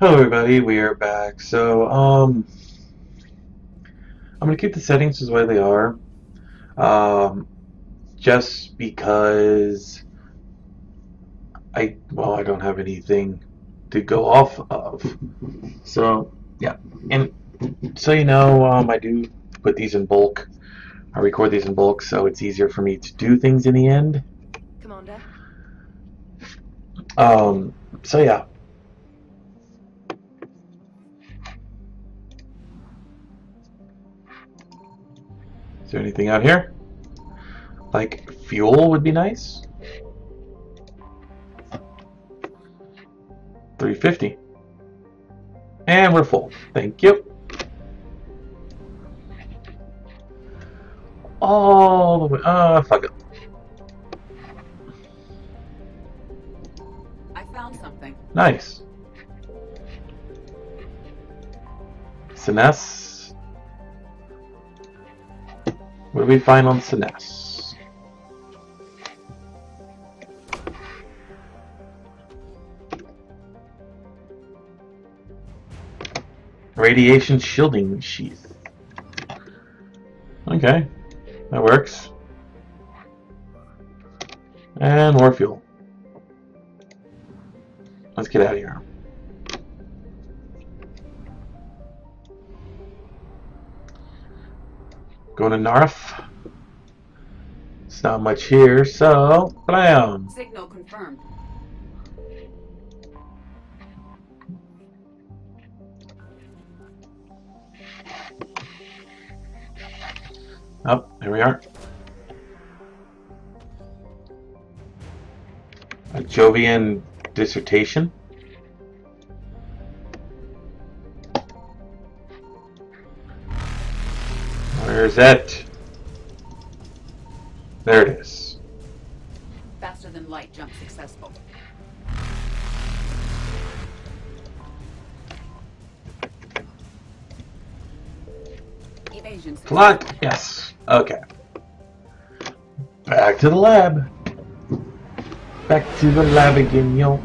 Hello everybody, we are back. I'm gonna keep the settings as the way they are. Um, just because I don't have anything to go off of. So yeah. And so I do put these in bulk. I record these in bulk so it's easier for me to do things in the end. Commander. So yeah. Is there anything out here? Like fuel would be nice. 350. And we're full. Thank you. All the way. Fuck it. I found something. Nice. Siness. What do we find on Siness? Radiation shielding sheath. Okay, that works. And more fuel. Let's get out of here. Going to Narf. It's not much here, so blam. Signal confirmed. Oh, there we are. A Jovian dissertation. Where's that? There it is. Faster than light jump successful. Evasion successful. Clock? Yes. Okay. Back to the lab. Back to the lab again, yo.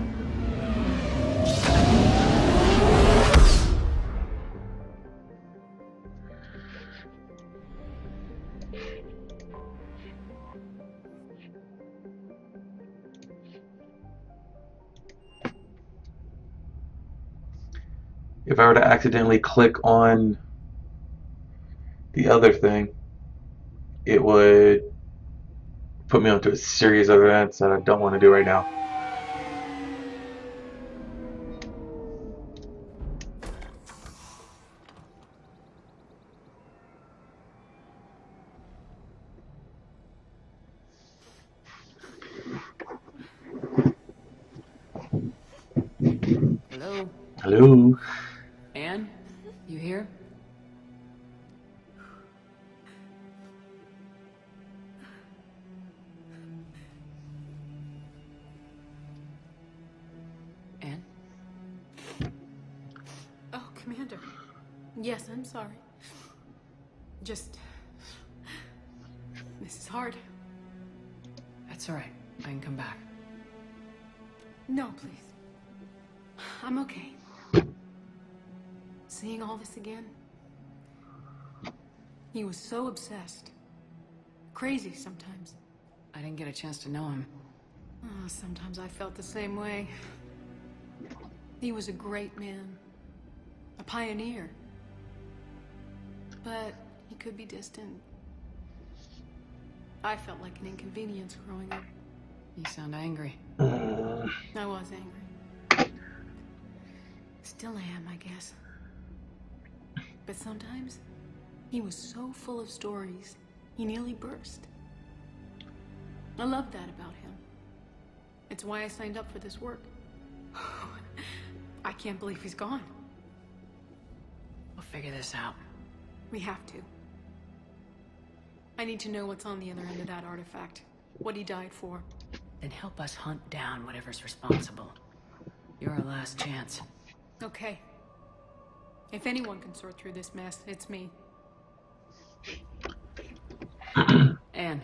If I were to accidentally click on the other thing, it would put me onto a series of events that I don't want to do right now. Hello? Hello? Anne? You here? Anne? Oh, Commander. Yes, I'm sorry. Just... This is hard. That's alright. I can come back. No, please. I'm okay. Seeing all this again... He was so obsessed. Crazy sometimes. I didn't get a chance to know him. Oh, sometimes I felt the same way. He was a great man. A pioneer. But he could be distant. I felt like an inconvenience growing up. You sound angry. I was angry. Still am, I guess. But sometimes, he was so full of stories, he nearly burst. I love that about him. It's why I signed up for this work. I can't believe he's gone. We'll figure this out. We have to. I need to know what's on the other end of that artifact. What he died for. Then help us hunt down whatever's responsible. You're our last chance. Okay. If anyone can sort through this mess, it's me. Anne,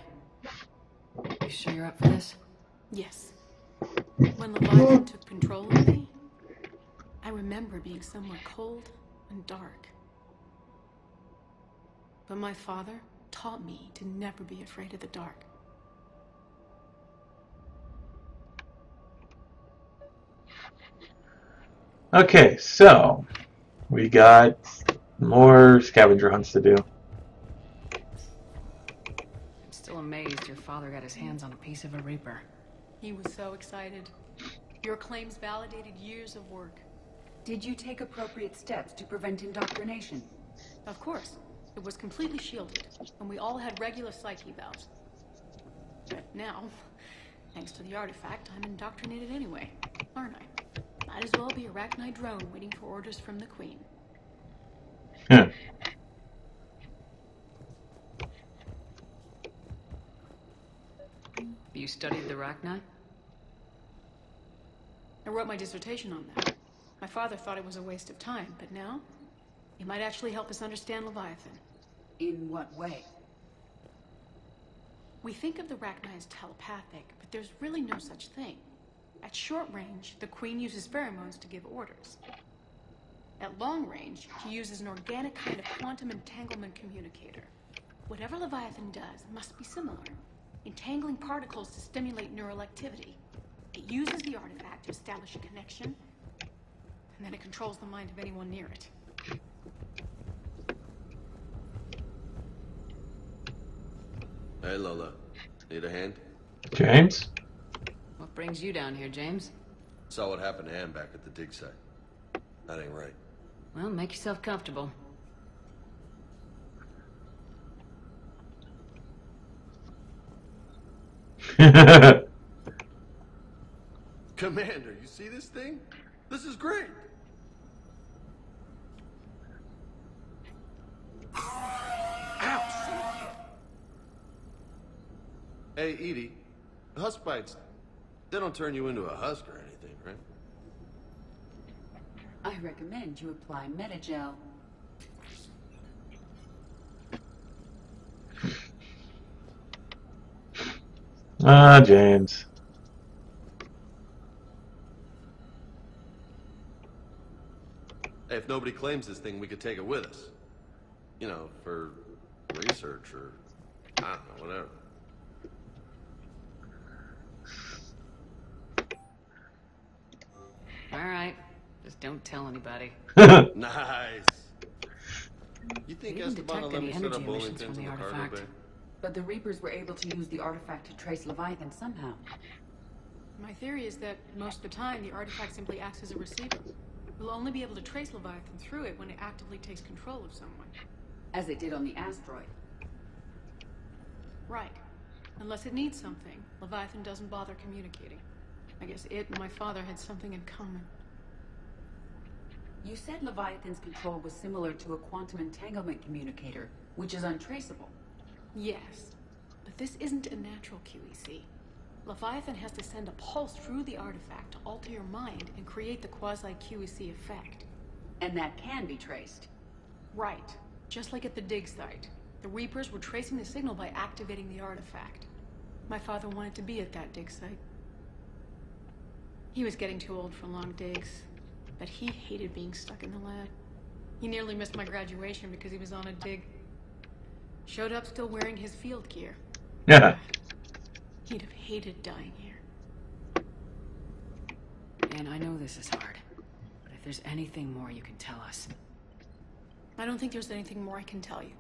you sure you're up for this? Yes. When Leviathan took control of me, I remember being somewhere cold and dark. But my father taught me to never be afraid of the dark. Okay, so we got more scavenger hunts to do. I'm still amazed your father got his hands on a piece of a Reaper. He was so excited. Your claims validated years of work. Did you take appropriate steps to prevent indoctrination? Of course. It was completely shielded, and we all had regular psych evals. But now, thanks to the artifact, I'm indoctrinated anyway, aren't I? Might as well be a Arachnite drone waiting for orders from the Queen. You studied the Arachnite? I wrote my dissertation on that. My father thought it was a waste of time, but now, it might actually help us understand Leviathan. In what way? We think of the Arachnite as telepathic, but there's really no such thing. At short range, the Queen uses pheromones to give orders. At long range, she uses an organic kind of quantum entanglement communicator. Whatever Leviathan does must be similar, entangling particles to stimulate neural activity. It uses the artifact to establish a connection, and then it controls the mind of anyone near it. Hey, Lola. Need a hand? James? What brings you down here, James? Saw what happened to Ann back at the dig site. That ain't right. Well, make yourself comfortable. Commander, you see this thing? This is great. Hey, Edie, husk bites, they don't turn you into a husk or anything, right? I recommend you apply Metagel. Ah, James. Hey, if nobody claims this thing, we could take it with us. You know, for research or, I don't know, whatever. All right. Just don't tell anybody. Nice. You think We didn't Esteban will detect let any me set energy up bowling emissions pins from in the the cargo artifact. bay? But the Reapers were able to use the artifact to trace Leviathan somehow. My theory is that most of the time, the artifact simply acts as a receiver. We'll only be able to trace Leviathan through it when it actively takes control of someone. As it did on the asteroid. Right. Unless it needs something, Leviathan doesn't bother communicating. I guess it and my father had something in common. You said Leviathan's control was similar to a quantum entanglement communicator, which is untraceable. Yes, but this isn't a natural QEC. Leviathan has to send a pulse through the artifact to alter your mind and create the quasi-QEC effect. And that can be traced. Right. Just like at the dig site. The Reapers were tracing the signal by activating the artifact. My father wanted to be at that dig site. He was getting too old for long digs, but he hated being stuck in the lab. He nearly missed my graduation because he was on a dig. Showed up still wearing his field gear. Yeah. He'd have hated dying here. And I know this is hard, but if there's anything more you can tell us. I don't think there's anything more I can tell you.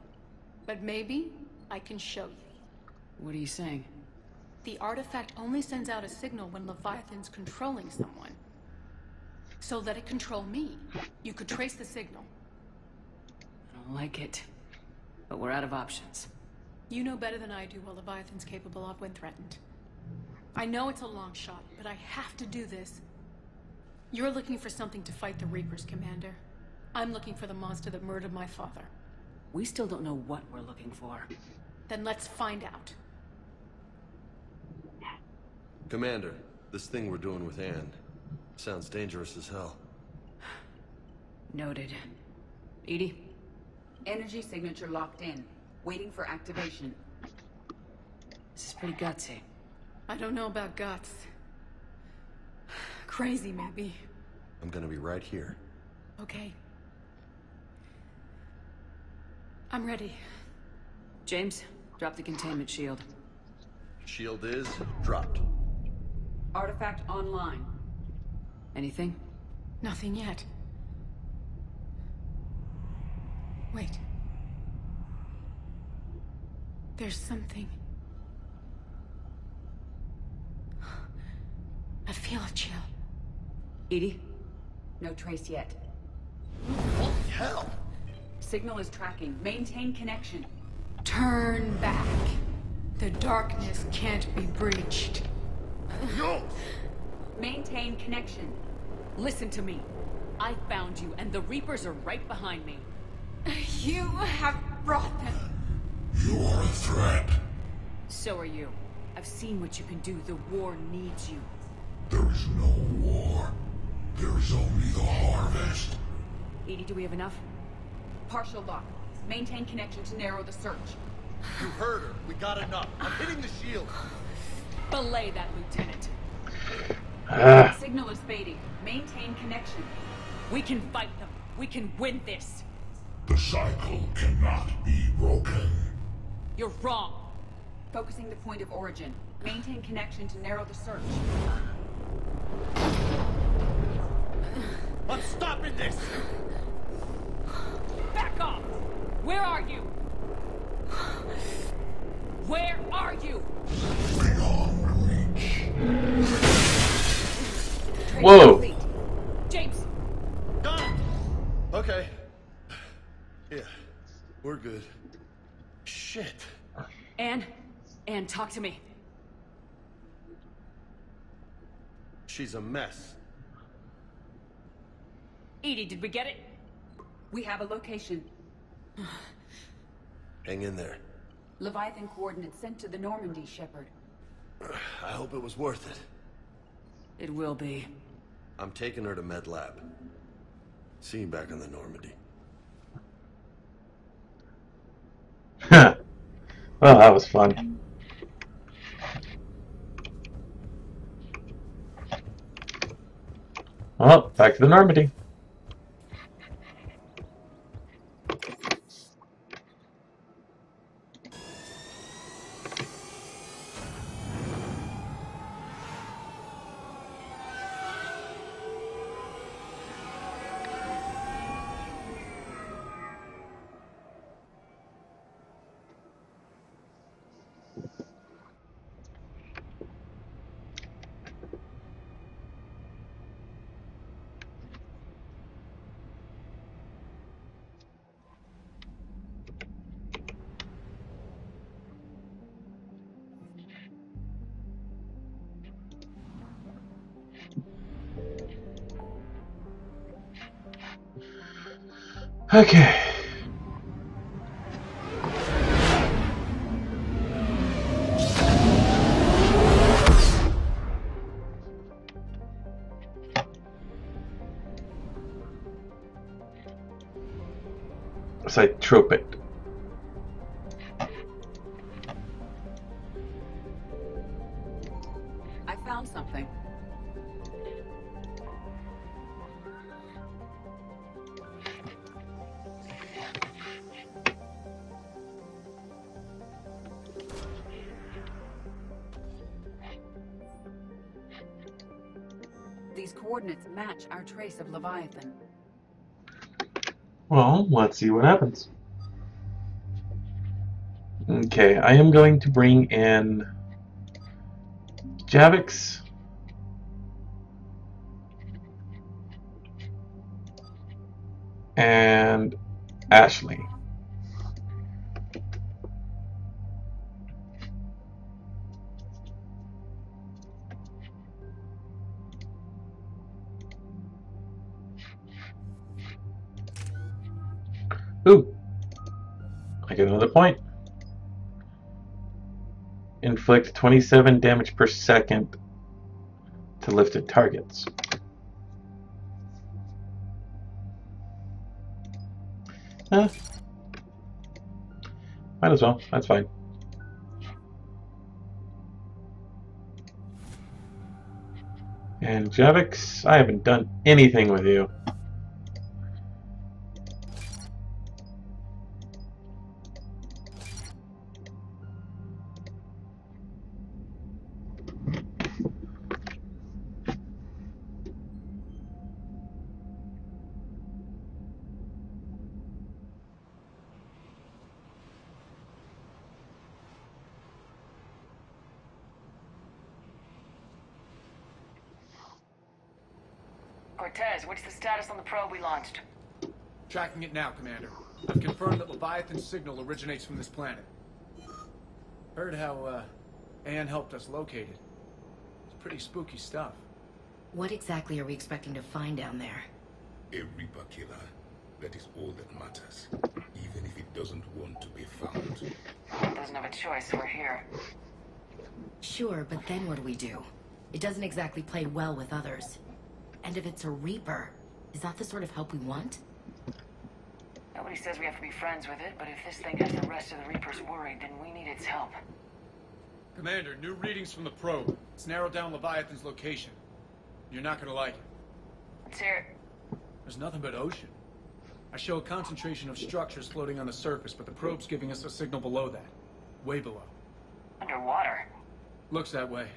But maybe I can show you. What are you saying? The artifact only sends out a signal when Leviathan's controlling someone. So let it control me. You could trace the signal. I don't like it, but we're out of options. You know better than I do what Leviathan's capable of when threatened. I know it's a long shot, but I have to do this. You're looking for something to fight the Reapers, Commander. I'm looking for the monster that murdered my father. We still don't know what we're looking for. Then let's find out. Commander, this thing we're doing with Ann sounds dangerous as hell. Noted. Edie? Energy signature locked in, waiting for activation. This is pretty gutsy. I don't know about guts. Crazy, maybe. I'm gonna be right here. Okay. I'm ready. James, drop the containment shield. Shield is dropped. Artifact online. Anything? Nothing yet. Wait. There's something. I feel a chill. Edie? No trace yet. Holy hell! Signal is tracking. Maintain connection. Turn back. The darkness can't be breached. Yo! Maintain connection. Listen to me. I found you, and the Reapers are right behind me. You have brought them. You are a threat. So are you. I've seen what you can do. The war needs you. There is no war. There is only the harvest. Edie, do we have enough? Partial lock. Maintain connection to narrow the search. You heard her. We got enough. I'm hitting the shield. Belay that, Lieutenant. Signal is fading. Maintain connection. We can fight them. We can win this. The cycle cannot be broken. You're wrong. Focusing the point of origin. Maintain connection to narrow the search. I'm stopping this! Back off! Where are you? Where are you? Beyond reach. Trace Whoa. complete. James! Got it! Okay. Yeah, we're good. Shit. Anne, talk to me. She's a mess. Edie, did we get it? We have a location. Hang in there. Leviathan coordinates sent to the Normandy, Shepard. I hope it was worth it. It will be. I'm taking her to Med Lab. See you back on the Normandy. Well, that was fun. Well, back to the Normandy. Okay. Psytropic. I found something. These coordinates match our trace of Leviathan. Well, let's see what happens. Okay, I am going to bring in Javix. And Ashley. Ooh, I get another point. Inflict 27 damage per second to lifted targets. Might as well, that's fine. And Javix, I haven't done anything with you. Cortez, what's the status on the probe we launched? Tracking it now, Commander. I've confirmed that Leviathan's signal originates from this planet. Heard how, Anne helped us locate it. It's pretty spooky stuff. What exactly are we expecting to find down there? A Reaper killer. That is all that matters. Even if it doesn't want to be found. It doesn't have a choice, we're here. Sure, but then what do we do? It doesn't exactly play well with others. And if it's a Reaper, is that the sort of help we want? Nobody says we have to be friends with it, but if this thing has the rest of the Reapers worried, then we need its help. Commander, new readings from the probe. It's narrowed down Leviathan's location. You're not gonna like it. Let's hear it. There's nothing but ocean. I show a concentration of structures floating on the surface, but the probe's giving us a signal below that. Way below. Underwater? Looks that way.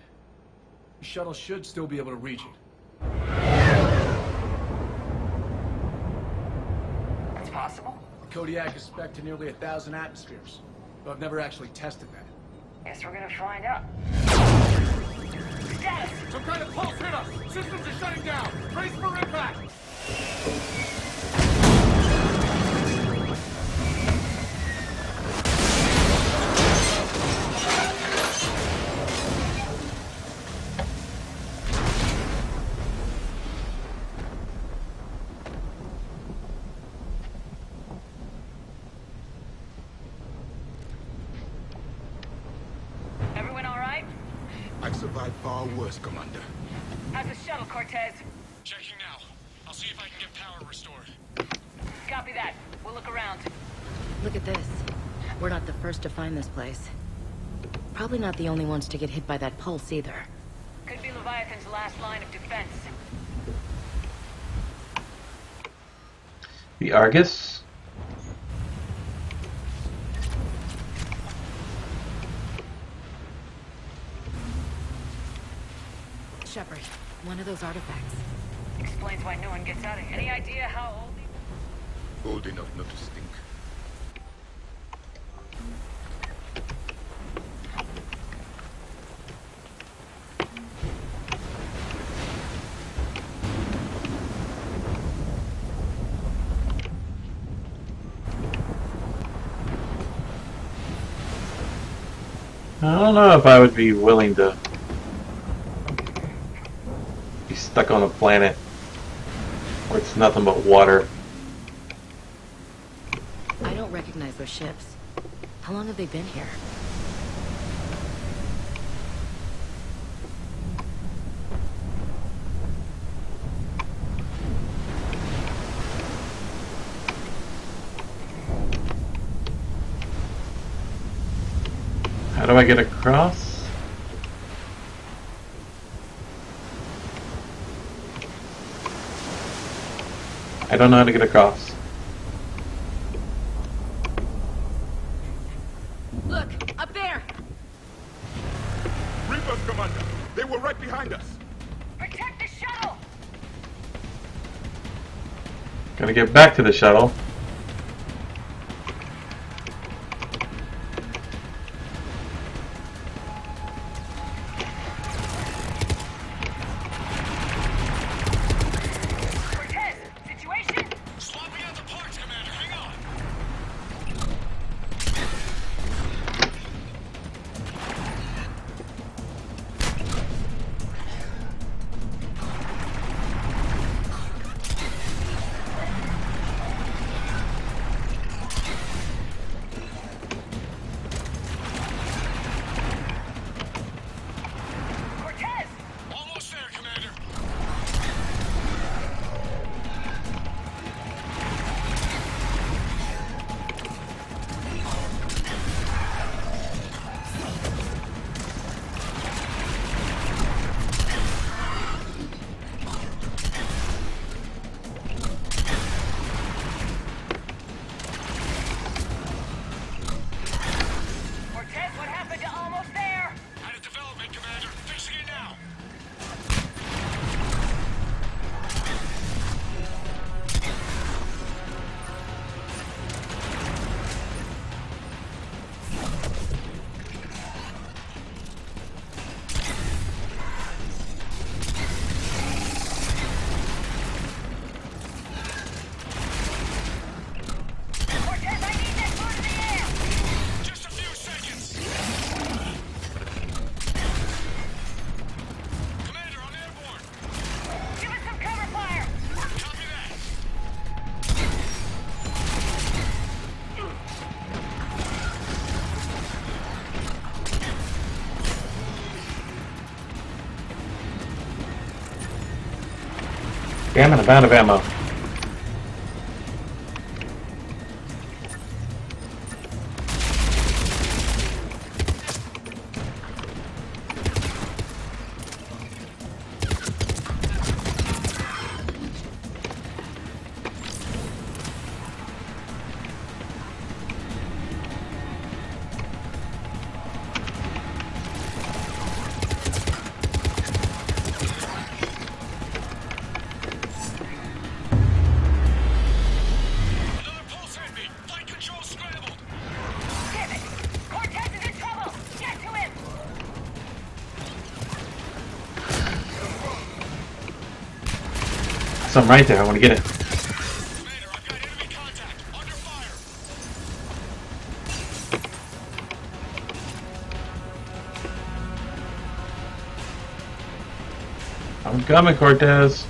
The shuttle should still be able to reach it. That's possible. The Kodiak is spec'd to nearly 1,000 atmospheres, though I've never actually tested that. Guess we're gonna find out. Status! Some kind of pulse hit us! Systems are shutting down! Brace for impact! Everyone all right? I've survived far worse, Commander. How's the shuttle, Cortez? Checking now. I'll see if I can get power restored. Copy that. We'll look around. Look at this. We're not the first to find this place. Probably not the only ones to get hit by that pulse either. Could be Leviathan's last line of defense. The Argus. Shepard, one of those artifacts. Explains why no one gets out of here. Any idea how old he... Old enough not to stink. I don't know if I would be willing to be stuck on a planet where it's nothing but water. I don't recognize those ships. How long have they been here? How do I get across? I don't know how to get across. Look! Up there! Reapers, Commander! They were right behind us! Protect the shuttle! Gotta get back to the shuttle. Cortez! Situation? Swapping out the parts, Commander. Hang on. Damn it, I'm out of ammo. Something right there. I want to get it. Commander, I've got enemy contact. Under fire. I'm coming, Cortez.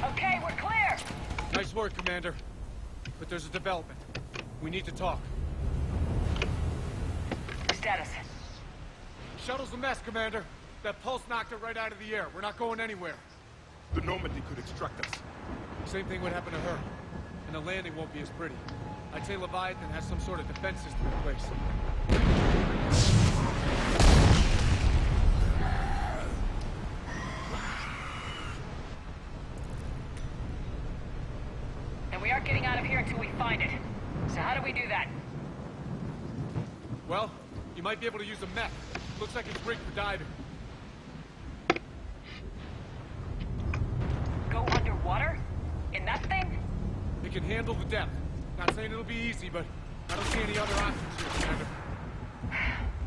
Okay, we're clear. Nice work, Commander. But there's a development. We need to talk. Status. Shuttle's a mess, Commander. That pulse knocked it right out of the air. We're not going anywhere. The Normandy could extract us. Same thing would happen to her. And the landing won't be as pretty. I'd say Leviathan has some sort of defense system in place. And we aren't getting out of here until we find it. So how do we do that? Well, you might be able to use a mech. Looks like it's rigged for diving. Go underwater? In that thing? It can handle the depth. Not saying it'll be easy, but I don't see any other options here, Commander.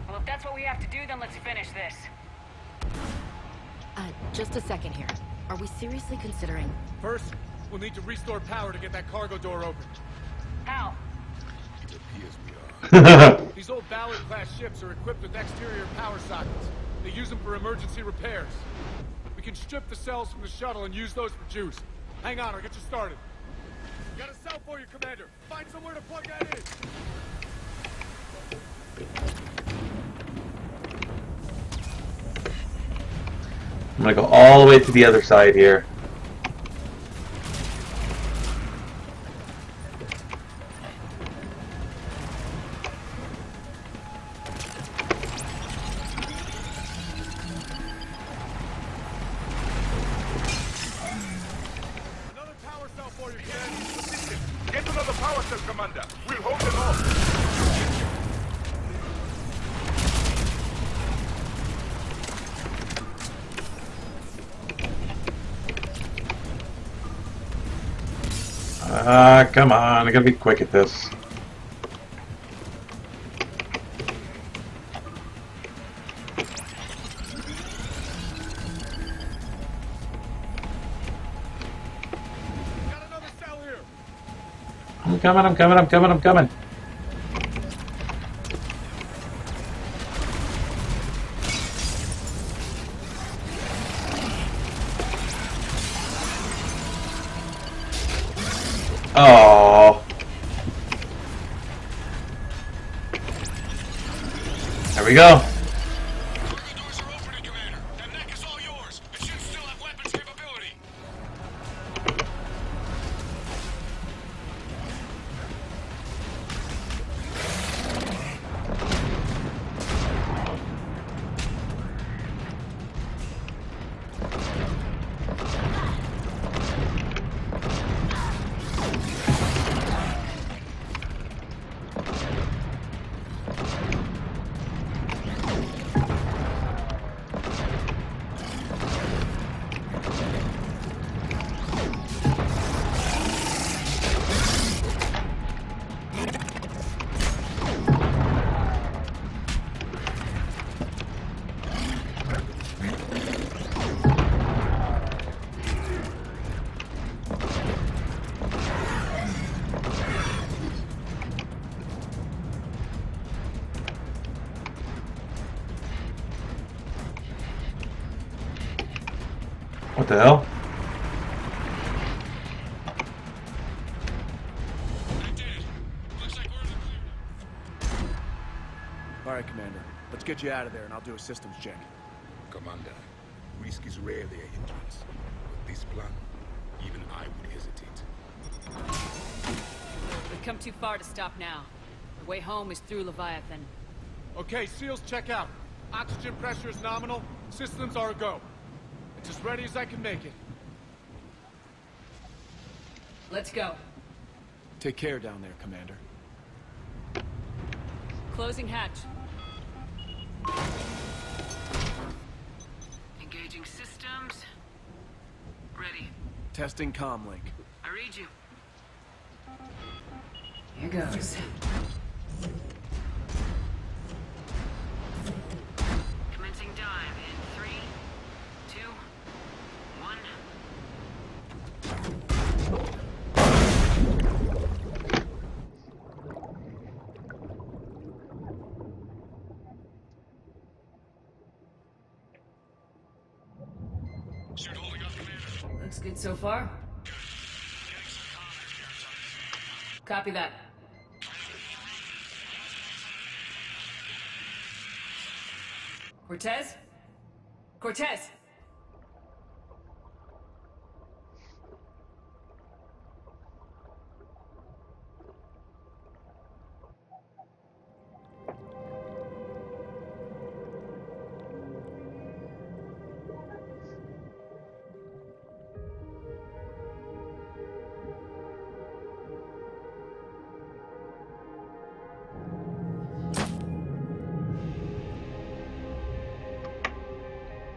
Well, if that's what we have to do, then let's finish this. Just a second here. Are we seriously considering... First, we'll need to restore power to get that cargo door open. How? It appears we are. These old Ballard-class ships are equipped with exterior power sockets. They use them for emergency repairs. We can strip the cells from the shuttle and use those for juice. Hang on, I'll get you started. Got a cell for you, Commander. Find somewhere to plug that in. I'm gonna go all the way to the other side here. Another power cell for you, Ken. Get another power cell, Commander. We'll hold them off. Come on, I gotta be quick at this. Got another cell here. I'm coming. Oh. There we go. Cargo doors are opening, Commander. That mech is all yours. It should still have weapons capability. the hell? All right, Commander. Let's get you out of there, and I'll do a systems check. Commander, risk is rarely a hindrance. With this plan, even I would hesitate. We've come too far to stop now. The way home is through Leviathan. Okay, SEALs, check out. Oxygen pressure is nominal. Systems are a go. It's as ready as I can make it. Let's go. Take care down there, Commander. Closing hatch. Engaging systems. Ready. Testing comlink. I read you. Here goes. Commencing dive in 3, 2, 1. Suit holding up, Commander. Looks good so far. Copy that. Cortez? Cortez!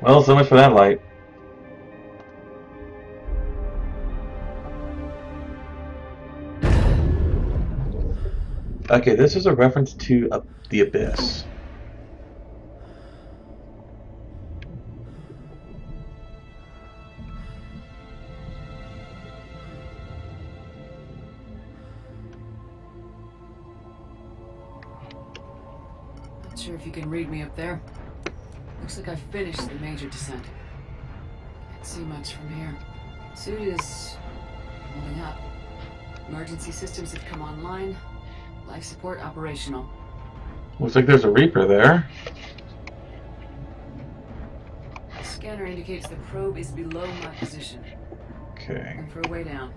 Well, so much for that light. Okay, this is a reference to the Abyss. Not sure if you can read me up there. Looks like I've finished the major descent. Can't see much from here. Suit is holding up. Emergency systems have come online. Life support operational. Looks like there's a Reaper there. The scanner indicates the probe is below my position. Okay. And for a way down.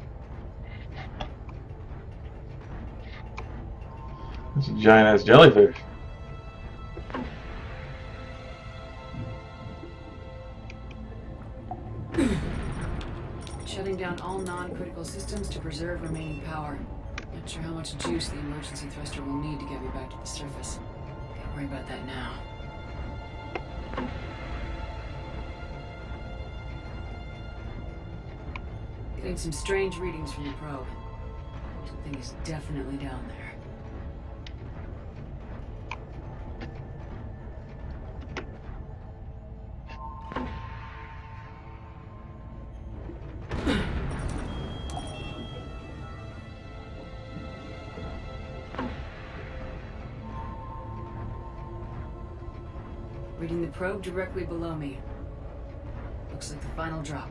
It's a giant-ass jellyfish. Shutting down all non-critical systems to preserve remaining power. Not sure how much juice the emergency thruster will need to get me back to the surface. Can't worry about that now. Getting some strange readings from the probe. Something is definitely down there. Reading the probe directly below me. Looks like the final drop.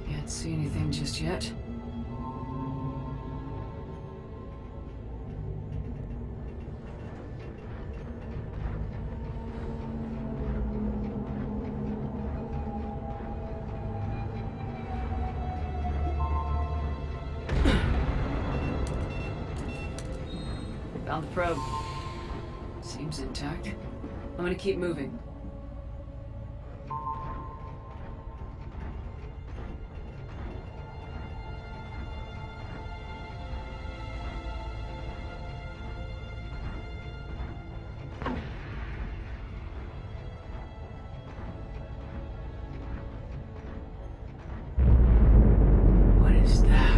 Can't see anything just yet. Found the probe. Seems intact. I'm gonna keep moving. What is that?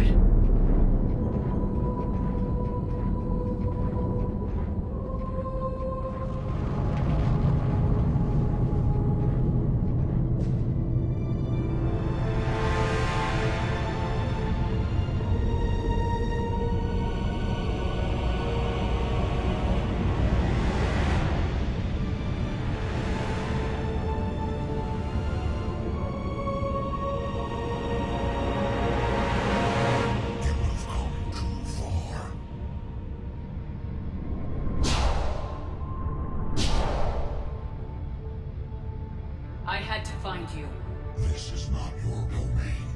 had to find you. This is not your domain.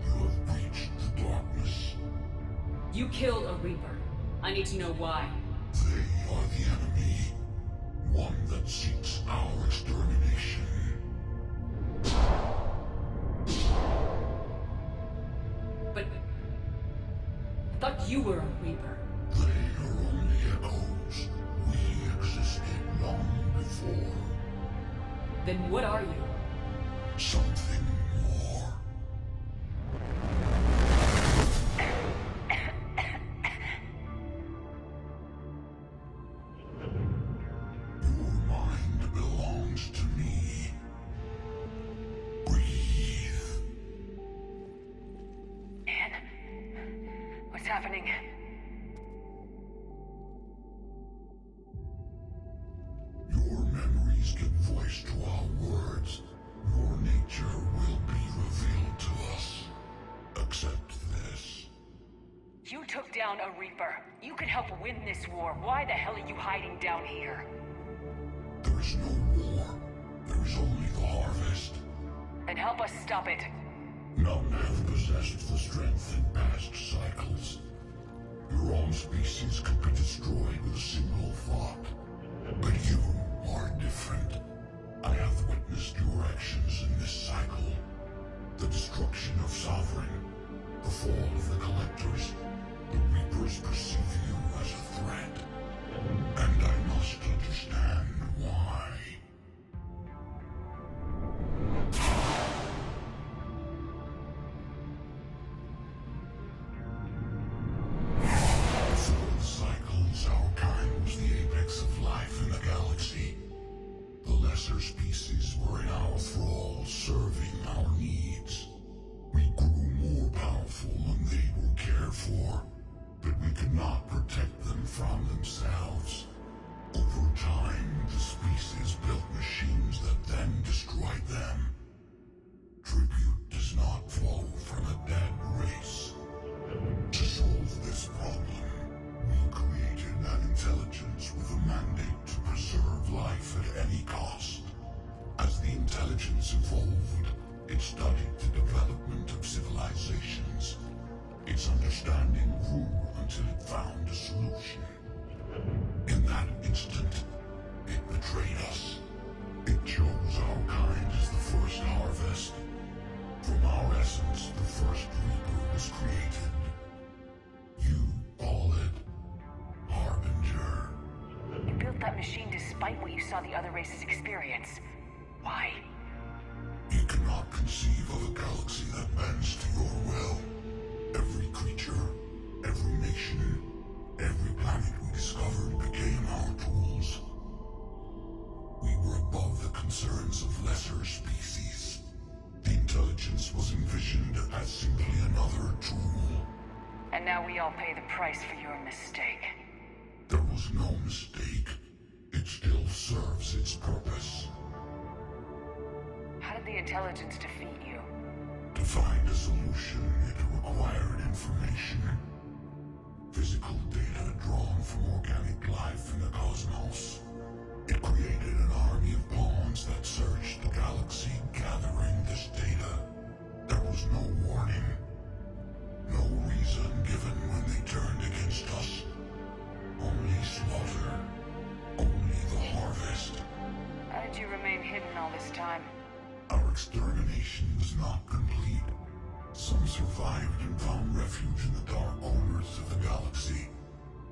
You have breached the darkness. You killed a Reaper. I need to know why. They are the enemy. One that seeks our extermination. But... I thought you were a Reaper. They are only echoes. We existed long before. Then what are you? Something more. Your mind belongs to me. Breathe. Anne? What's happening? Your memories give voice to our words. Your nature will be revealed to us. Accept this. You took down a Reaper. You could help win this war. Why the hell are you hiding down here? There is no war. There is only the harvest. Then help us stop it. None have possessed the strength in past cycles. Your own species could be destroyed with a single thought. But you are different. I have witnessed your actions in this cycle. The destruction of Sovereign, the fall of the Collectors. The Reapers perceive you as a threat. And I must understand why. Through the cycles, our kind was the apex of life in the galaxy. The lesser species were in our thrall, serving our needs. We grew more powerful and they were cared for, but we could not protect them from themselves. Over time, the species built machines that then destroyed them. Tribute does not flow from a dead race. To solve this problem, we created an intelligence with a mandate to preserve life at any cost. As the intelligence evolved, it studied the development of civilizations. Its understanding grew until it found a solution. In that instant, it betrayed us. It chose our kind as the first harvest. From our essence, the first Reaper was created. You call it Harbinger. You built that machine despite what you saw the other races experience. Why? You cannot conceive of a galaxy that bends to your will. Every creature, every nation, every planet we discovered became our tools. We were above the concerns of lesser species. The intelligence was envisioned as simply another tool. And now we all pay the price for your mistake. There was no mistake. It still serves its purpose. How did the intelligence defeat you? To find a solution, it required information. Physical data drawn from organic life in the cosmos. It created an army of pawns that searched the galaxy, gathering this data. There was no warning. No reason given when they turned against us. Only slaughter. Only the harvest. How did you remain hidden all this time? Our extermination was not complete. Some survived and found refuge in the dark corners of the galaxy.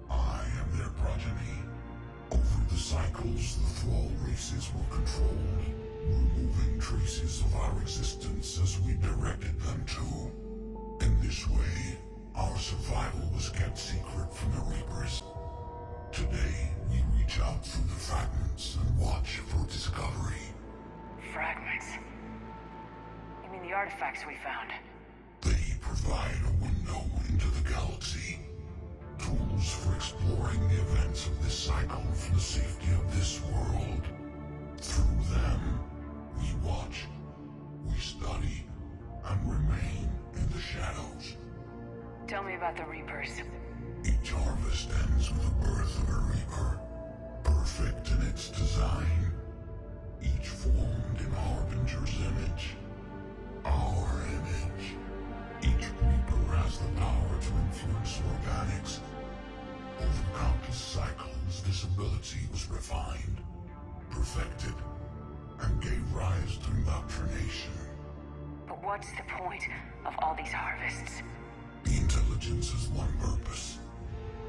I am their progeny. Over the cycles, the thrall races were controlled, removing traces of our existence as we directed them to. In this way, our survival was kept secret from the Reapers. Today, we reach out through the fragments and watch for discovery. Fragments? You mean the artifacts we found? They provide a window into the galaxy. Tools for exploring the events of this cycle from the safety of this world. Through them, we watch, we study, and remain in the shadows. Tell me about the Reapers. Each harvest ends with the birth of a Reaper, perfect in its design. Each formed in Harbinger's refined, perfected, and gave rise to indoctrination. But what's the point of all these harvests? The intelligence has one purpose: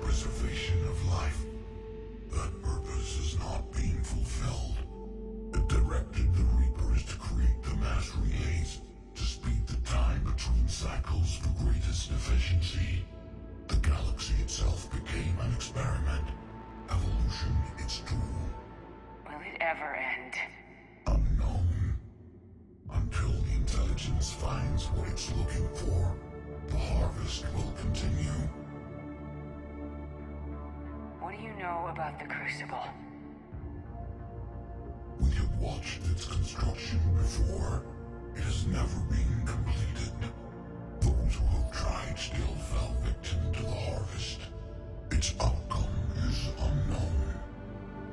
preservation of life. That purpose is not being fulfilled. It directed the Reapers to create the mass relays to speed the time between cycles for greatest efficiency. The galaxy itself became an experiment. Evolution its tool. Will it ever end? Unknown. Until the intelligence finds what it's looking for, the harvest will continue. What do you know about the Crucible? We have watched its construction before. It has never been completed. Those who have tried still fell victim to the harvest. Its outcome is unknown.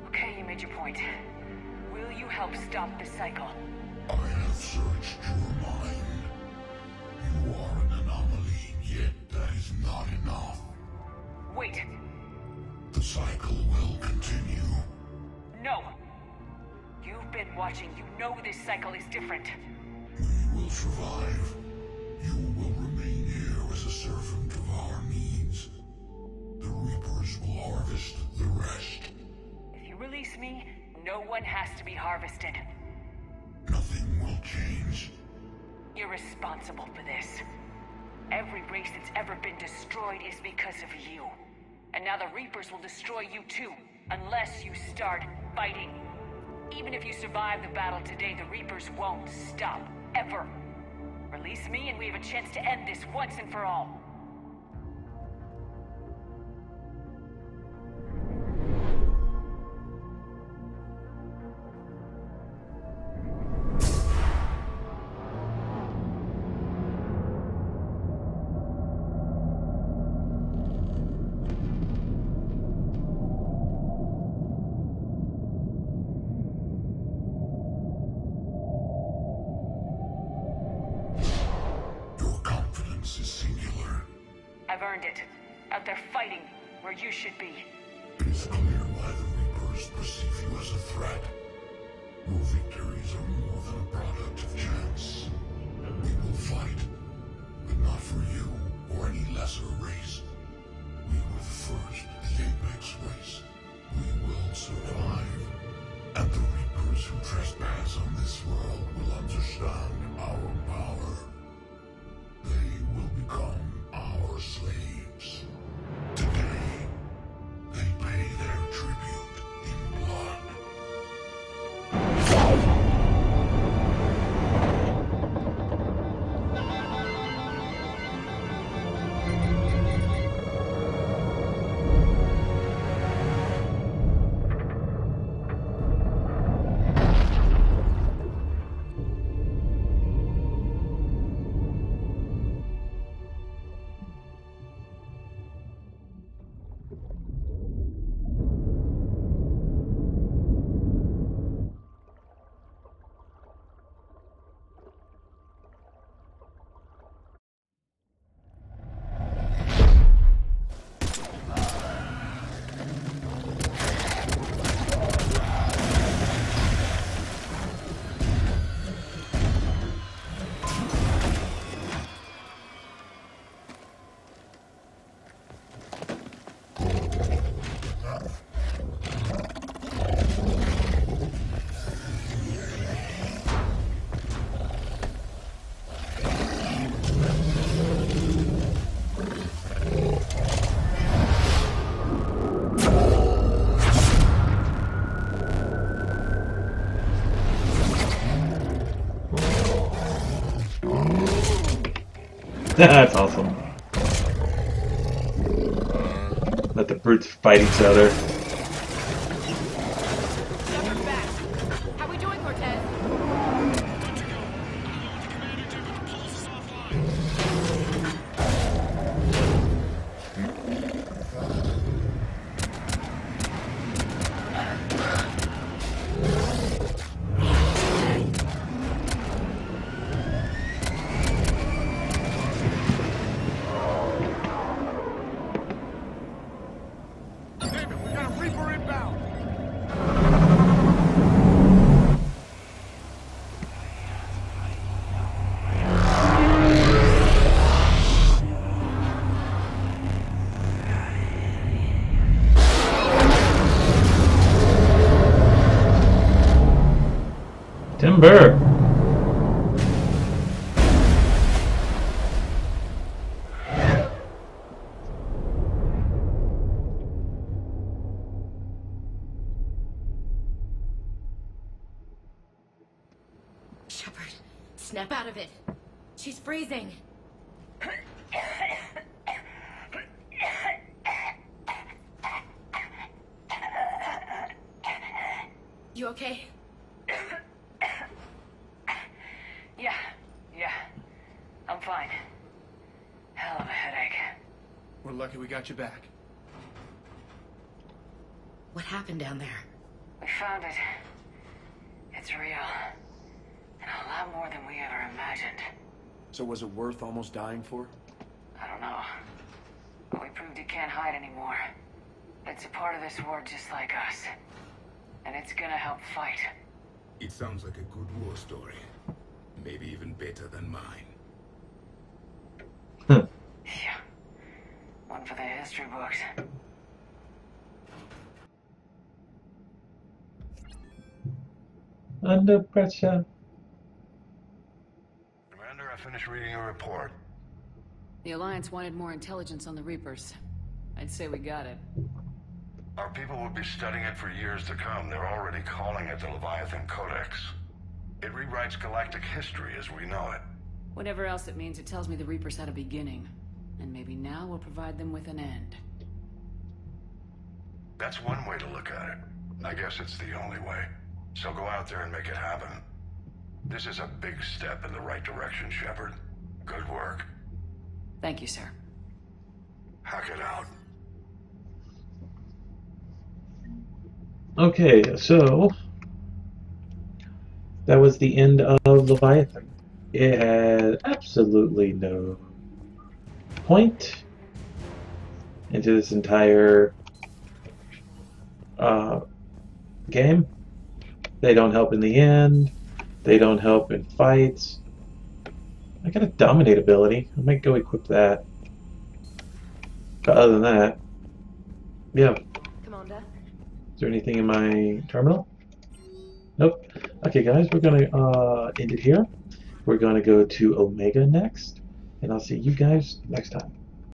Okay, you made your point. Will you help stop the cycle? I have searched your mind. You are an anomaly, yet that is not enough. Wait. The cycle will continue. No. You've been watching. You know this cycle is different. We will survive. You will remain here as a servant of our needs. The Reapers will harvest the rest. If you release me, no one has to be harvested. Nothing will change. You're responsible for this. Every race that's ever been destroyed is because of you. And now the Reapers will destroy you too, unless you start fighting. Even if you survive the battle today, the Reapers won't stop, ever. Release me and we have a chance to end this once and for all. I've earned it. Out there fighting, where you should be. It is clear why the Reapers perceive you as a threat. Your victories are more than a product of chance. We will fight, but not for you or any lesser race. We were the first, the Apex race. We will survive. And the Reapers who trespass on this world will understand our power. They will become our slaves. Today, they pay their tribute in blood. That's awesome. Let the brutes fight each other. How we doing, Cortez? Damn it, we gotta Timber. Shepard, snap out of it. She's freezing. You okay? Yeah. I'm fine. Hell of a headache. We're lucky we got you back. What happened down there? We found it. It's real. And a lot more than we ever imagined. So was it worth almost dying for? I don't know. But we proved it can't hide anymore. It's a part of this war just like us. And it's gonna help fight. It sounds like a good war story. Maybe even better than mine. Yeah. One for the history books. Under pressure. Commander, I finished reading your report. The Alliance wanted more intelligence on the Reapers. I'd say we got it. Our people will be studying it for years to come. They're already calling it the Leviathan Codex. It rewrites galactic history as we know it. Whatever else it means, it tells me the Reapers had a beginning. And maybe now we'll provide them with an end. That's one way to look at it. I guess it's the only way. So go out there and make it happen. This is a big step in the right direction, Shepard. Good work. Thank you, sir. Hack it out. Okay, so that was the end of Leviathan. It had absolutely no point into this entire game. They don't help in the end. They don't help in fights. I got a dominate ability. I might go equip that. But other than that, yeah. Commander. Is there anything in my terminal? Nope. Okay, guys, we're gonna end it here. We're gonna go to Omega next, and I'll see you guys next time.